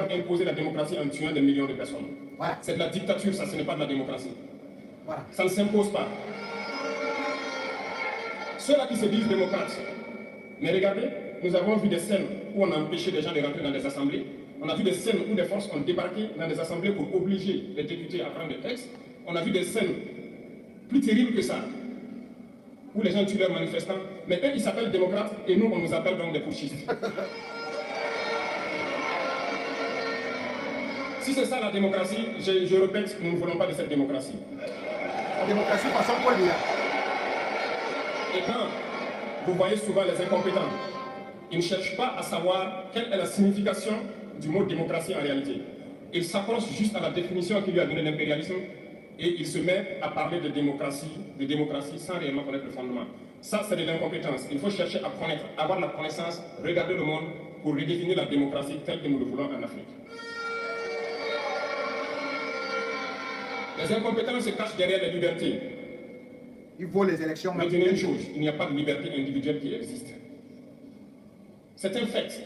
vouloir imposer la démocratie en tuant des millions de personnes. Voilà. C'est de la dictature, ça, ce n'est pas de la démocratie. Voilà. Ça ne s'impose pas. Ceux-là qui se disent démocrates, mais regardez, nous avons vu des scènes où on a empêché des gens de rentrer dans des assemblées. On a vu des scènes où des forces ont débarqué dans des assemblées pour obliger les députés à prendre des textes. On a vu des scènes plus terribles que ça, où les gens tuent leurs manifestants. Mais eux, ils s'appellent démocrates et nous, on nous appelle donc des putschistes. Si c'est ça la démocratie, je répète, nous ne voulons pas de cette démocratie. La démocratie façon Paul Biya. Et quand vous voyez souvent les incompétents, ils ne cherchent pas à savoir quelle est la signification du mot démocratie en réalité. Ils s'accrochent juste à la définition qu'il lui a donnée l'impérialisme et ils se mettent à parler de démocratie sans réellement connaître le fondement. Ça, c'est de l'incompétence. Il faut chercher à connaître, avoir la connaissance, regarder le monde pour redéfinir la démocratie telle que nous le voulons en Afrique. Les incompétents se cachent derrière les libertés. Il vaut les élections. Mais une chose, il n'y a pas de liberté individuelle qui existe. C'est un fait.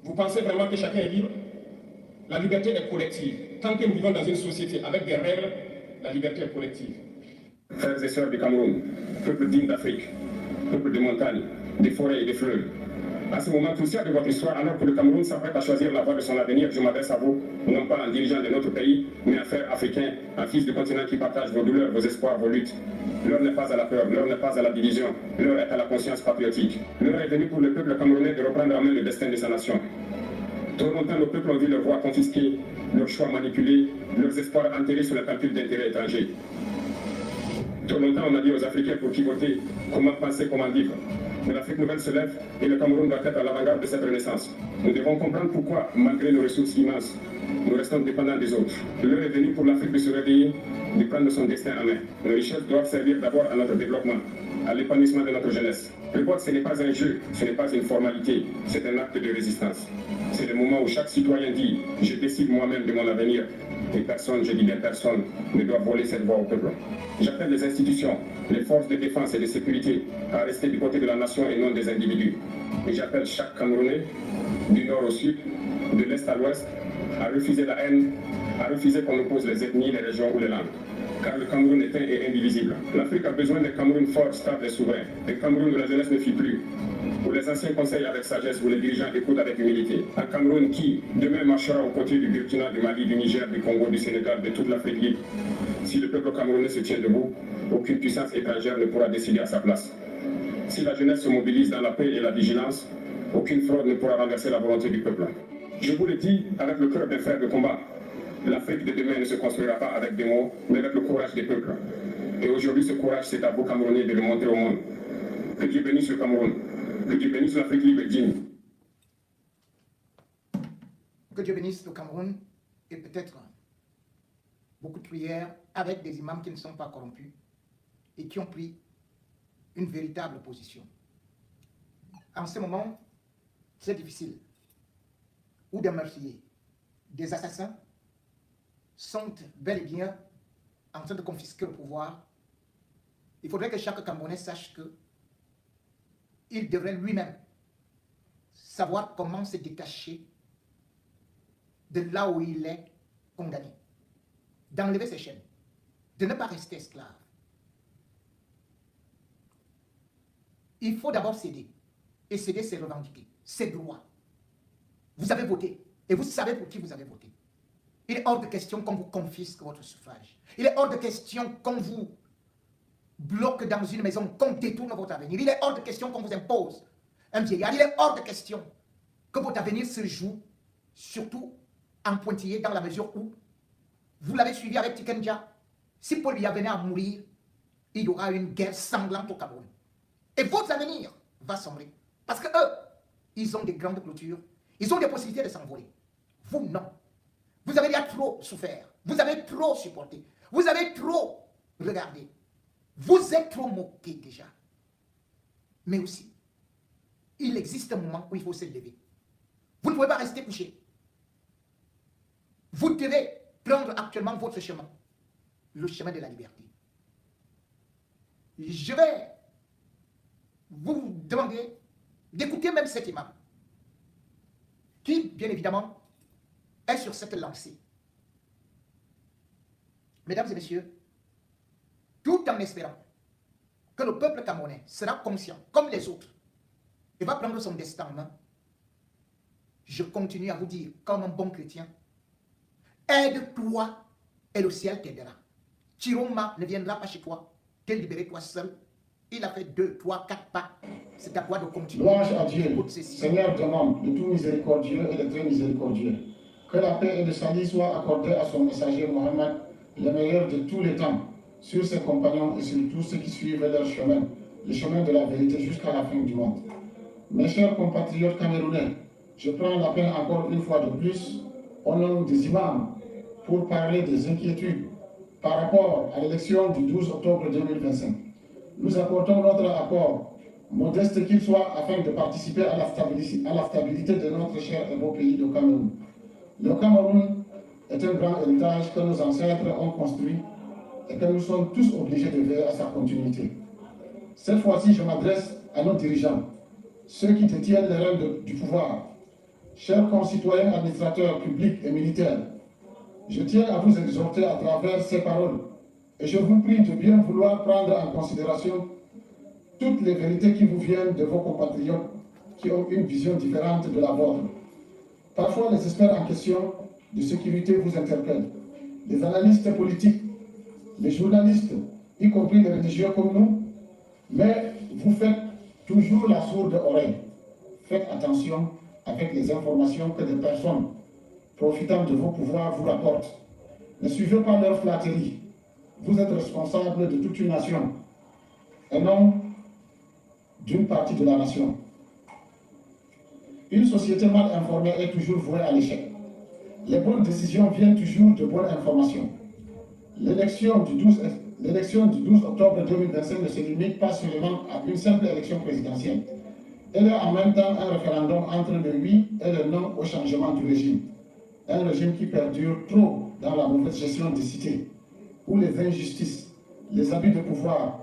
Vous pensez vraiment que chacun est libre? La liberté est collective. Tant que nous vivons dans une société avec des règles, la liberté est collective. Frères et sœurs du Cameroun, peuple digne d'Afrique, peuple de montagne, des forêts et des fleuves, à ce moment crucial de votre histoire, alors que le Cameroun s'apprête à choisir la voie de son avenir, je m'adresse à vous, non pas en dirigeant de notre pays, mais en frère africain, en fils de continent qui partage vos douleurs, vos espoirs, vos luttes. L'heure n'est pas à la peur, l'heure n'est pas à la division, l'heure est à la conscience patriotique. L'heure est venue pour le peuple camerounais de reprendre en main le destin de sa nation. Trop longtemps, nos peuples ont vu leur voix confisquée, leurs choix manipulés, leurs espoirs enterrés sous le calcul d'intérêts étrangers. Trop longtemps, on a dit aux Africains pour qui voter, comment penser, comment vivre. Mais l'Afrique nouvelle se lève et le Cameroun doit être à l'avant-garde de cette renaissance. Nous devons comprendre pourquoi, malgré nos ressources immenses, nous restons dépendants des autres. L'heure est venue pour l'Afrique de se réveiller, de prendre son destin en main. Nos richesses doivent servir d'abord à notre développement, à l'épanouissement de notre jeunesse. Le vote, ce n'est pas un jeu, ce n'est pas une formalité, c'est un acte de résistance. C'est le moment où chaque citoyen dit « Je décide moi-même de mon avenir ». Et personne, je dis bien personne, ne doit voler cette voix au peuple. J'appelle les institutions, les forces de défense et de sécurité à rester du côté de la nation et non des individus. Et j'appelle chaque Camerounais, du nord au sud, de l'est à l'ouest, à refuser la haine, à refuser qu'on oppose les ethnies, les régions ou les langues. Car le Cameroun est un et indivisible. L'Afrique a besoin d'un Cameroun fort, stable et souverain. Un Cameroun où la jeunesse ne fuit plus, où les anciens conseillent avec sagesse, où les dirigeants écoutent avec humilité. Un Cameroun qui, demain, marchera aux côtés du Burkina, du Mali, du Niger, du Congo, du Sénégal, de toute l'Afrique libre. Si le peuple camerounais se tient debout, aucune puissance étrangère ne pourra décider à sa place. Si la jeunesse se mobilise dans la paix et la vigilance, aucune fraude ne pourra renverser la volonté du peuple. Je vous le dis avec le cœur d'un frère de combat. L'Afrique de demain ne se construira pas avec des mots, mais avec le courage des peuples. Et aujourd'hui, ce courage, c'est à vous, Camerounais, de le montrer au monde. Que Dieu bénisse le Cameroun. Que Dieu bénisse l'Afrique libre et digne. Que Dieu bénisse le Cameroun et peut-être beaucoup de prières avec des imams qui ne sont pas corrompus et qui ont pris une véritable position. En ce moment, c'est difficile, où des meurtriers, des assassins sont bel et bien en train de confisquer le pouvoir. Il faudrait que chaque Camerounais sache que il devrait lui-même savoir comment se détacher de là où il est condamné, d'enlever ses chaînes, de ne pas rester esclave. Il faut d'abord céder. Et céder, c'est revendiquer. C'est droit. Vous avez voté. Et vous savez pour qui vous avez voté. Il est hors de question qu'on vous confisque votre suffrage. Il est hors de question qu'on vous bloque dans une maison, qu'on détourne votre avenir. Il est hors de question qu'on vous impose un vieillard. Il est hors de question que votre avenir se joue, surtout en pointillé, dans la mesure où vous l'avez suivi avec Tikenja. Si Paul Biya venait à mourir, il y aura une guerre sanglante au Cameroun. Et votre avenir va sombrer. Parce que eux, ils ont des grandes clôtures. Ils ont des possibilités de s'envoler. Vous, non. Vous avez déjà trop souffert. Vous avez trop supporté. Vous avez trop regardé. Vous êtes trop moqué déjà. Mais aussi, il existe un moment où il faut se lever. Vous ne pouvez pas rester couché. Vous devez prendre actuellement votre chemin. Le chemin de la liberté. Je vais vous demander d'écouter même cet imam. qui, bien évidemment, est sur cette lancée. Mesdames et messieurs, tout en espérant que le peuple camerounais sera conscient, comme les autres, et va prendre son destin en main, je continue à vous dire, comme un bon chrétien, aide-toi et le ciel t'aidera. Chiroma ne viendra pas chez toi, te libérer toi seul. Il a fait 2, 3, 4 pas. C'est à toi de continuer. Louange à Dieu, Seigneur de monde, de tout miséricordieux et de très miséricordieux. Que la paix et le salut soient accordés à son messager Mohammed, le meilleur de tous les temps, sur ses compagnons et sur tous ceux qui suivent leur chemin, le chemin de la vérité jusqu'à la fin du monde. Mes chers compatriotes camerounais, je prends la peine encore une fois de plus, au nom des imams, pour parler des inquiétudes par rapport à l'élection du 12 octobre 2025. Nous apportons notre apport, modeste qu'il soit, afin de participer à la stabilité de notre cher et beau pays, le Cameroun. Le Cameroun est un grand héritage que nos ancêtres ont construit et que nous sommes tous obligés de veiller à sa continuité. Cette fois-ci, je m'adresse à nos dirigeants, ceux qui détiennent les rênes du pouvoir. Chers concitoyens administrateurs publics et militaires, je tiens à vous exhorter à travers ces paroles et je vous prie de bien vouloir prendre en considération toutes les vérités qui vous viennent de vos compatriotes qui ont une vision différente de la vôtre. Parfois, les experts en question de sécurité vous interpellent. Les analystes politiques, les journalistes, y compris les religieux comme nous, mais vous faites toujours la sourde oreille. Faites attention avec les informations que des personnes profitant de vos pouvoirs vous rapportent. Ne suivez pas leur flatterie. Vous êtes responsable de toute une nation, et non d'une partie de la nation. Une société mal informée est toujours vouée à l'échec. Les bonnes décisions viennent toujours de bonnes informations. L'élection du 12 octobre 2025 ne se limite pas seulement à une simple élection présidentielle. Elle est en même temps un référendum entre le oui et le non au changement du régime. Un régime qui perdure trop dans la mauvaise gestion des cités, où les injustices, les abus de pouvoir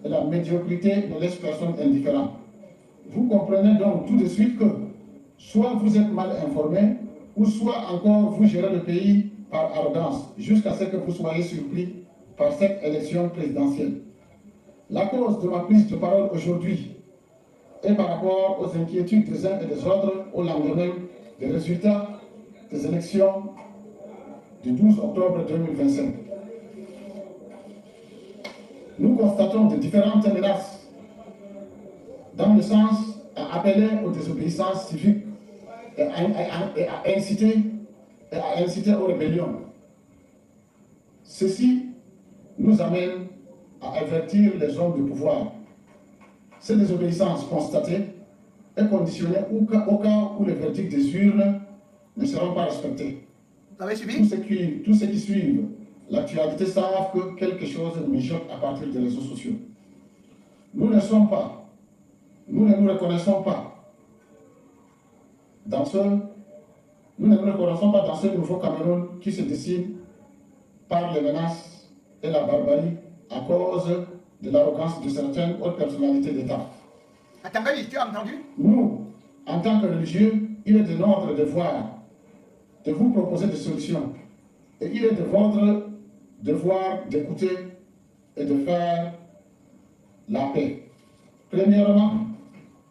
et la médiocrité ne laissent personne indifférent. Vous comprenez donc tout de suite que soit vous êtes mal informé, ou soit encore vous gérez le pays par arrogance, jusqu'à ce que vous soyez surpris par cette élection présidentielle. La cause de ma prise de parole aujourd'hui est par rapport aux inquiétudes des uns et des autres au lendemain des résultats des élections du 12 octobre 2025. Nous constatons de différentes menaces dans le sens à appeler aux désobéissances civiques et à inciter aux rébellions. Ceci nous amène à avertir les hommes de pouvoir. Ces désobéissances constatées est conditionnée au cas où les verdicts des urnes ne seront pas respectés. Vous avez suivi? Tous ceux qui suivent l'actualité savent que quelque chose mijote à partir des réseaux sociaux. Nous ne nous reconnaissons pas dans ce nouveau Cameroun qui se dessine par les menaces et la barbarie à cause de l'arrogance de certaines hautes personnalités d'État. Attendez, tu as entendu? Nous, en tant que religieux, il est de notre devoir de vous proposer des solutions. Et il est de votre devoir d'écouter et de faire la paix. Premièrement,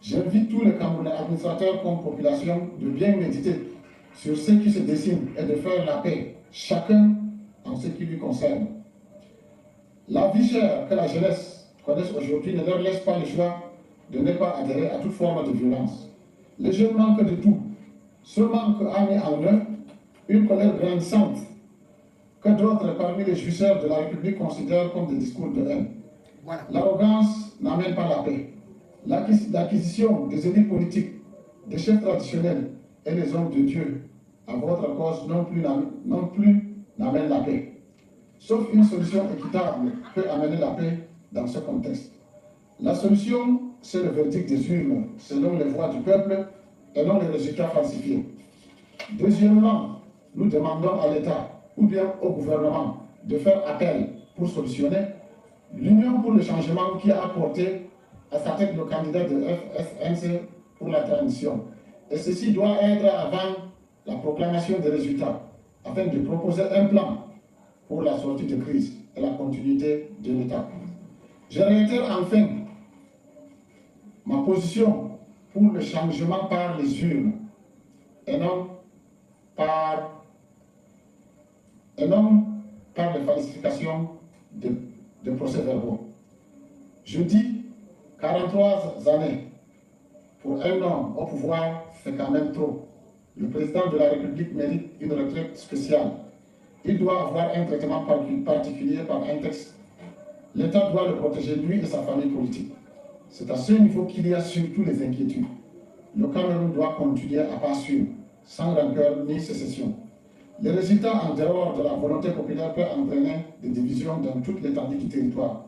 j'invite tous les Camerounais, administrateurs comme population, de bien méditer sur ce qui se dessine et de faire la paix, chacun en ce qui lui concerne. La vie chère que la jeunesse connaisse aujourd'hui ne leur laisse pas le choix de ne pas adhérer à toute forme de violence. Les jeunes manquent de tout. Ce manque a mis en eux une colère grandissante que d'autres parmi les jouisseurs de la République considèrent comme des discours de haine. Voilà. L'arrogance n'amène pas la paix. L'acquisition des élites politiques, des chefs traditionnels et les hommes de Dieu à votre cause non plus n'amène la paix. Sauf une solution équitable peut amener la paix dans ce contexte. La solution, c'est le verdict des urnes, selon les voix du peuple et non les résultats falsifiés. Deuxièmement, nous demandons à l'État ou bien au gouvernement de faire appel pour solutionner l'Union pour le changement qui a apporté à sa tête le candidat de FSNC pour la transition Et ceci doit être avant la proclamation des résultats, afin de proposer un plan pour la sortie de crise et la continuité de l'État. Je réitère enfin ma position pour le changement par les urnes et non par les falsifications de procès-verbaux. Je dis 43 années pour un homme au pouvoir, c'est quand même trop. Le président de la République mérite une retraite spéciale. Il doit avoir un traitement particulier par un texte. L'État doit le protéger, lui et sa famille politique. C'est à ce niveau qu'il y a surtout les inquiétudes. Le Cameroun doit continuer à pas sûr, sans rancœur ni sécession. Les résultats en dehors de la volonté populaire peuvent entraîner des divisions dans toute l'étendue du territoire.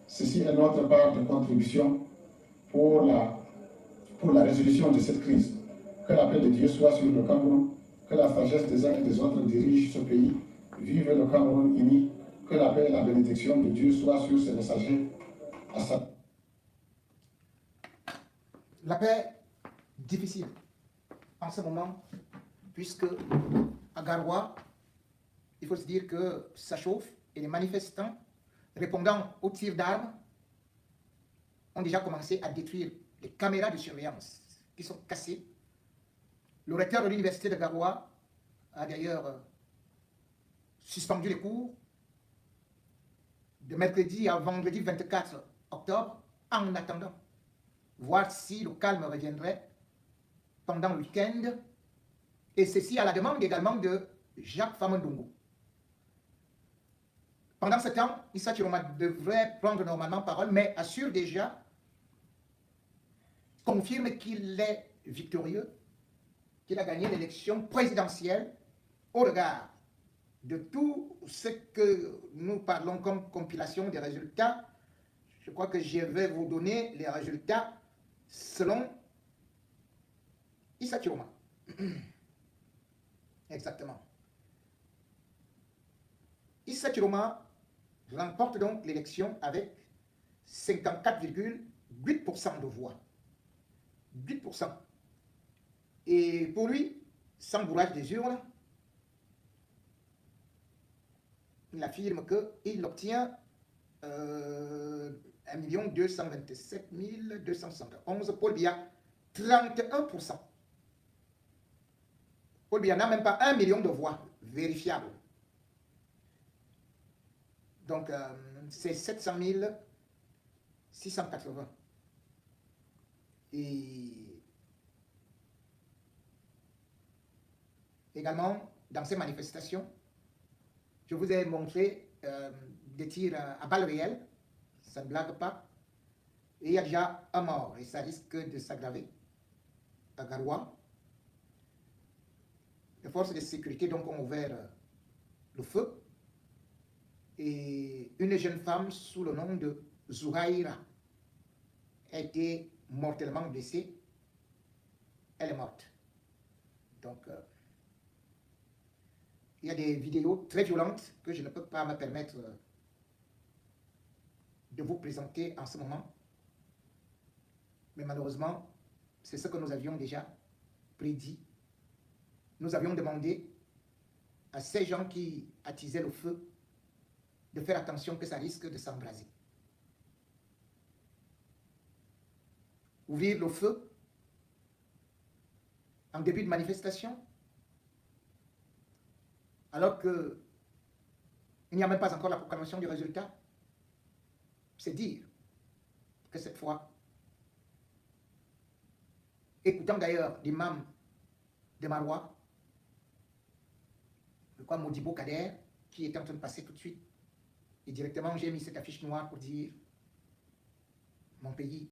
Ceci est notre part de contribution pour la résolution de cette crise. Que la paix de Dieu soit sur le Cameroun, que la sagesse des uns et des autres dirige ce pays. Vive le Cameroun uni, que la paix et la bénédiction de Dieu soient sur ses messagers. La paix, difficile en ce moment, puisque à Garoua, il faut se dire que ça chauffe et les manifestants, répondant aux tirs d'armes, ont déjà commencé à détruire les caméras de surveillance qui sont cassées. Le recteur de l'université de Garoua a d'ailleurs suspendu les cours de mercredi à vendredi 24 octobre en attendant voir si le calme reviendrait pendant le week-end, et ceci à la demande également de Jacques Famondongo. Pendant ce temps, Issa Chiroma devrait prendre normalement parole, mais assure déjà, confirme qu'il est victorieux, qu'il a gagné l'élection présidentielle au regard de tout ce que nous parlons comme compilation des résultats. Je crois que je vais vous donner les résultats selon Issa Chiroma. Exactement. Issa Chiroma remporte donc l'élection avec 54,8% de voix. 8%. Et pour lui, sans bourrage des urnes, il affirme qu'il obtient 1 227 271. Paul Biya, 31%. Paul Biya n'a même pas 1 million de voix vérifiables. Donc, c'est 700 680. Et également, dans ces manifestations, je vous ai montré des tirs à balles réelles, ça ne blague pas. Et il y a déjà un mort, et ça risque de s'aggraver à Garoua. Les forces de sécurité donc ont ouvert le feu. Et une jeune femme sous le nom de Zouhaïra a été mortellement blessée. Elle est morte. Donc, il y a des vidéos très violentes que je ne peux pas me permettre de vous présenter en ce moment. Mais malheureusement, c'est ce que nous avions déjà prédit. Nous avions demandé à ces gens qui attisaient le feu de faire attention que ça risque de s'embraser. Ouvrir le feu en début de manifestation, alors qu'il n'y a même pas encore la proclamation du résultat, c'est dire que cette fois, écoutant d'ailleurs l'imam de Maroua, le quoi Modibo Kader, qui était en train de passer tout de suite, et directement j'ai mis cette affiche noire pour dire mon pays